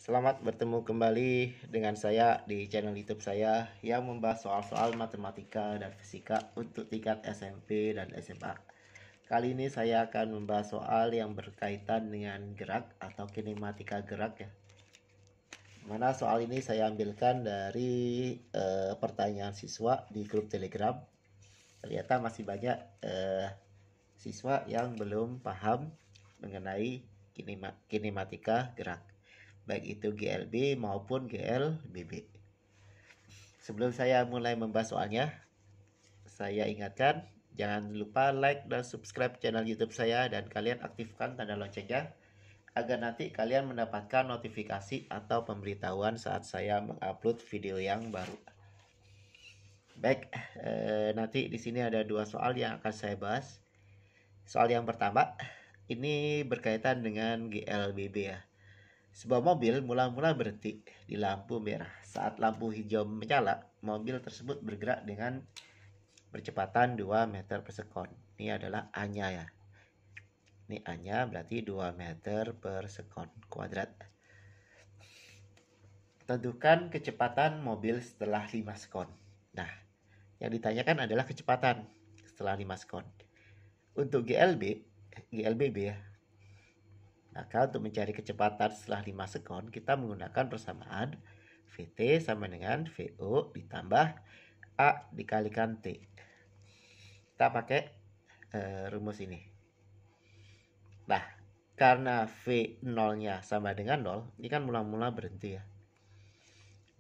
Selamat bertemu kembali dengan saya di channel YouTube saya yang membahas soal-soal matematika dan fisika untuk tingkat SMP dan SMA. Kali ini saya akan membahas soal yang berkaitan dengan gerak atau kinematika gerak ya. Mana soal ini saya ambilkan dari pertanyaan siswa di grup Telegram. Ternyata masih banyak siswa yang belum paham mengenai kinematika gerak, baik itu GLB maupun GLBB. Sebelum saya mulai membahas soalnya, saya ingatkan jangan lupa like dan subscribe channel YouTube saya dan kalian aktifkan tanda loncengnya agar nanti kalian mendapatkan notifikasi atau pemberitahuan saat saya mengupload video yang baru. Baik, nanti di sini ada dua soal yang akan saya bahas. Soal yang pertama, ini berkaitan dengan GLBB ya. Sebuah mobil mula-mula berhenti di lampu merah. Saat lampu hijau menyala, mobil tersebut bergerak dengan percepatan 2 meter per sekon. Ini adalah A-nya ya. Ini A-nya berarti 2 meter per sekon kuadrat. Tentukan kecepatan mobil setelah 5 sekon. Nah, yang ditanyakan adalah kecepatan setelah 5 sekon. Untuk GLBB ya. Maka untuk mencari kecepatan setelah 5 sekon, kita menggunakan persamaan VT sama dengan VO ditambah A dikalikan T. Kita pakai rumus ini. Nah, karena V0-nya sama dengan 0, ini kan mula-mula berhenti ya.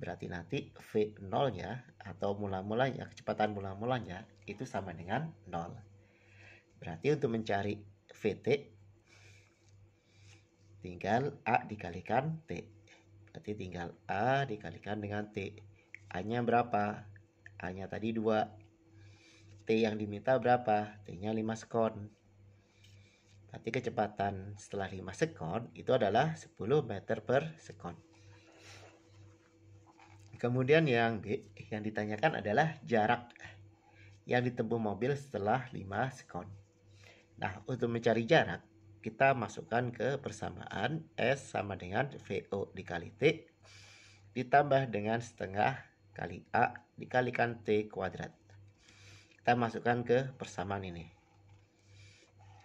Berarti nanti V0-nya atau mula-mulanya, kecepatan mula-mulanya itu sama dengan 0. Berarti untuk mencari VT tinggal A dikalikan T. Berarti tinggal A dikalikan dengan T. A-nya berapa? A-nya tadi 2. T yang diminta berapa? T-nya 5 sekon. Berarti kecepatan setelah 5 sekon itu adalah 10 meter per sekon. Kemudian yang B, yang ditanyakan adalah jarak yang ditempuh mobil setelah 5 sekon. Nah, untuk mencari jarak, kita masukkan ke persamaan S sama dengan VO dikali T ditambah dengan setengah kali A dikalikan T kuadrat. Kita masukkan ke persamaan ini.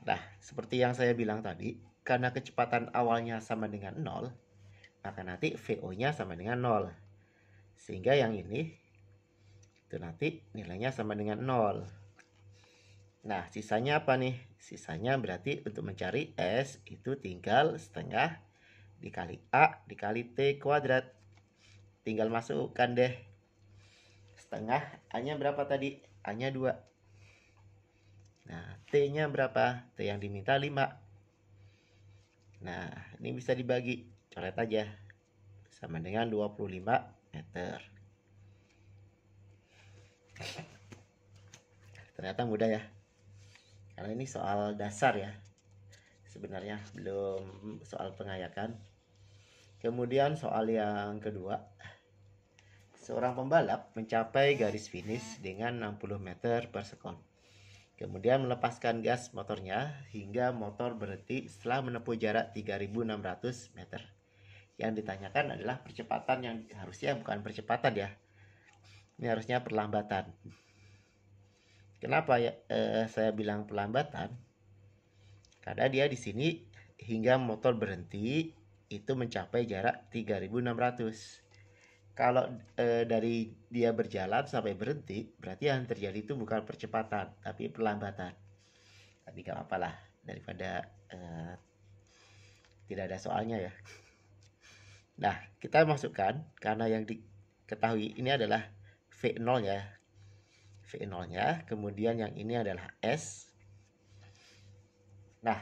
Nah, seperti yang saya bilang tadi, karena kecepatan awalnya sama dengan 0, maka nanti VO-nya sama dengan 0. Sehingga yang ini itu nanti nilainya sama dengan 0. Nah, sisanya apa nih? Sisanya berarti untuk mencari S itu tinggal setengah dikali A dikali T kuadrat. Tinggal masukkan deh. Setengah, A-nya berapa tadi? A-nya 2. Nah, T-nya berapa? T yang diminta 5. Nah, ini bisa dibagi. Coret aja. Sama dengan 25 meter. Ternyata mudah ya. Karena ini soal dasar ya. Sebenarnya belum soal pengayakan. Kemudian soal yang kedua. Seorang pembalap mencapai garis finish dengan 60 meter per sekon. Kemudian melepaskan gas motornya hingga motor berhenti setelah menempuh jarak 3.600 meter. Yang ditanyakan adalah percepatan yang harusnya bukan percepatan ya. Ini harusnya perlambatan. Kenapa ya saya bilang perlambatan? Karena dia di sini hingga motor berhenti itu mencapai jarak 3.600. Kalau dari dia berjalan sampai berhenti, berarti yang terjadi itu bukan percepatan, tapi perlambatan. Tapi gak apa-apa lah, daripada tidak ada soalnya ya. Nah, kita masukkan, karena yang diketahui ini adalah V0 ya. V0-nya, kemudian yang ini adalah S. Nah,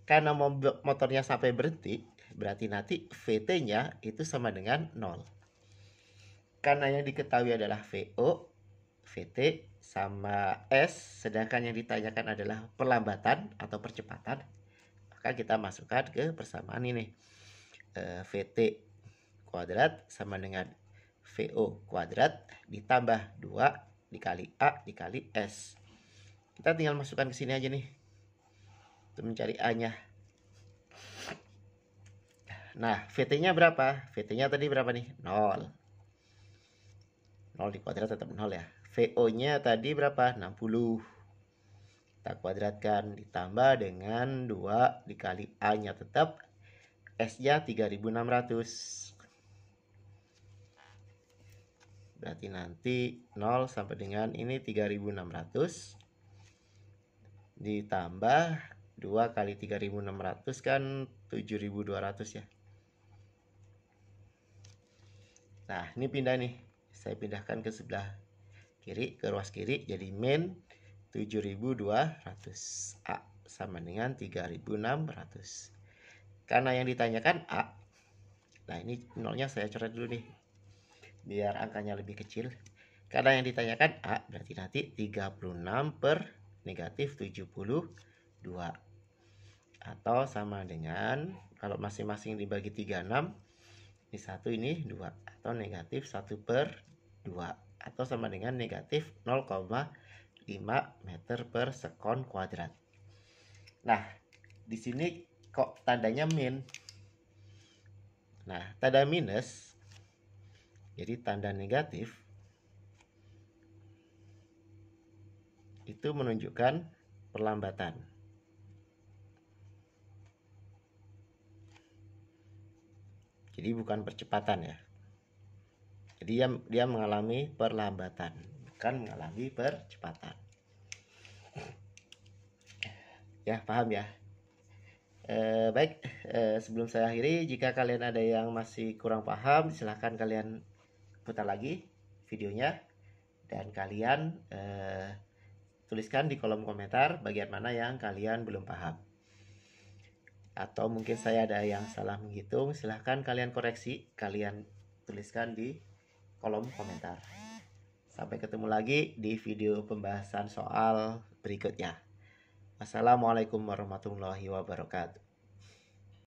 karena motornya sampai berhenti, berarti nanti VT-nya itu sama dengan 0. Karena yang diketahui adalah VO, VT, sama S, sedangkan yang ditanyakan adalah perlambatan atau percepatan, maka kita masukkan ke persamaan ini. VT kuadrat sama dengan VO kuadrat ditambah 2 dikali A dikali S. Kita tinggal masukkan ke sini aja nih untuk mencari A-nya. Nah, VT-nya berapa? VT-nya tadi berapa nih? 0. 0 dikuadrat tetap 0 ya. VO-nya tadi berapa? 60. Kita kuadratkan ditambah dengan 2 dikali A-nya tetap. S-nya 3600. Berarti nanti 0 sampai dengan ini 3600 ditambah 2 kali 3600 kan 7200 ya. Nah, ini pindah nih. Saya pindahkan ke sebelah kiri, ke ruas kiri, jadi min 7200 A sama dengan 3600. Karena yang ditanyakan A. Nah, ini nolnya saya coret dulu nih, biar angkanya lebih kecil. Karena yang ditanyakan A, berarti nanti 36 per negatif 72. Atau sama dengan, kalau masing-masing dibagi 36, ini 1, ini 2. Atau negatif 1 per 2. Atau sama dengan negatif 0,5 meter per sekon kuadrat. Nah, di sini kok tandanya min? Nah, tanda minus, jadi tanda negatif, itu menunjukkan perlambatan. Jadi bukan percepatan ya. Jadi dia mengalami perlambatan, bukan mengalami percepatan. Ya, paham ya? Baik, sebelum saya akhiri, jika kalian ada yang masih kurang paham, silahkan kalian putar lagi videonya dan kalian tuliskan di kolom komentar bagian mana yang kalian belum paham. Atau mungkin saya ada yang salah menghitung, silahkan kalian koreksi, kalian tuliskan di kolom komentar. Sampai ketemu lagi di video pembahasan soal berikutnya. Wassalamualaikum warahmatullahi wabarakatuh.